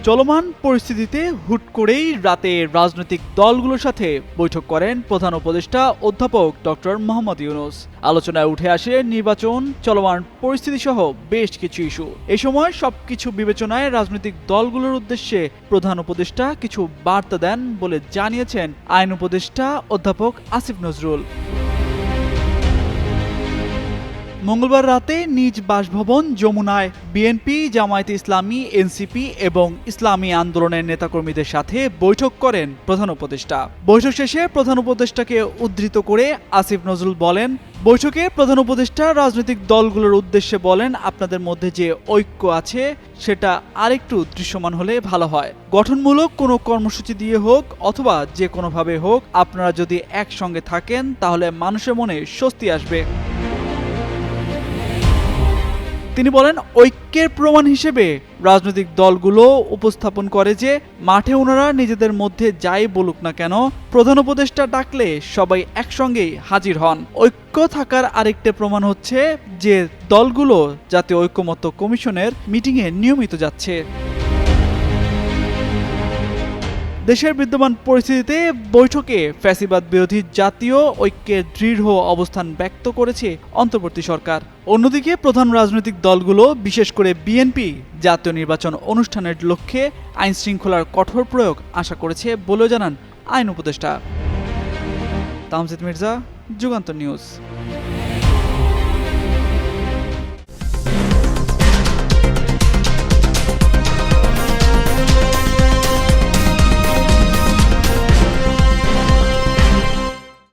চলমান পরিস্থিতিতে হুট করেই রাতে রাজনৈতিক দলগুলোর সাথে বৈঠক করেন প্রধান উপদেষ্টা অধ্যাপক ডক্টর মোহাম্মদ ইউনূস। আলোচনায় উঠে আসে নির্বাচন, চলমান পরিস্থিতি সহ বেশ কিছু ইস্যু। এই সময় সবকিছু বিবেচনায় রাজনৈতিক দলগুলোর উদ্দেশ্যে প্রধান উপদেষ্টা কিছু বার্তা দেন বলে জানিয়েছেন আইন উপদেষ্টা অধ্যাপক আসিফ নজরুল। মঙ্গলবার রাতে নিজ বাসভবন যমুনায় বিএনপি, জামায়াতে ইসলামী, এনসিপি এবং ইসলামী আন্দোলনের নেতাকর্মীদের সাথে বৈঠক করেন প্রধান উপদেষ্টা। বৈঠক শেষে প্রধান উপদেষ্টাকে উদ্ধৃত করে আসিফ নজরুল বলেন, বৈঠকে প্রধান উপদেষ্টা রাজনৈতিক দলগুলোর উদ্দেশ্যে বলেন, আপনাদের মধ্যে যে ঐক্য আছে সেটা আরেকটু দৃশ্যমান হলে ভালো হয়। গঠনমূলক কোনো কর্মসূচি দিয়ে হোক অথবা যে কোনোভাবে হোক, আপনারা যদি একসঙ্গে থাকেন তাহলে মানুষের মনে স্বস্তি আসবে। তিনি বলেন, ঐক্যের প্রমাণ হিসেবে রাজনৈতিক দলগুলো উপস্থাপন করে যে মাঠে ওনারা নিজেদের মধ্যে যাই বলুক না কেন, প্রধান উপদেষ্টা ডাকলে সবাই একসঙ্গেই হাজির হন। ঐক্য থাকার আরেকটা প্রমাণ হচ্ছে যে দলগুলো জাতীয় ঐক্যমত্য কমিশনের মিটিংয়ে নিয়মিত যাচ্ছে। দেশের বিদ্যমান পরিস্থিতিতে বৈঠকে ফ্যাসিবাদ বিরোধী জাতীয় ঐক্যের দৃঢ় অবস্থান ব্যক্ত করেছে অন্তর্বর্তী সরকার। অন্যদিকে প্রধান রাজনৈতিক দলগুলো, বিশেষ করে বিএনপি, জাতীয় নির্বাচন অনুষ্ঠানের লক্ষ্যে আইন শৃঙ্খলার কঠোর প্রয়োগ আশা করেছে বলেও জানান আইন উপদেষ্টা। তামজিদ মির্জা, যুগান্তর নিউজ।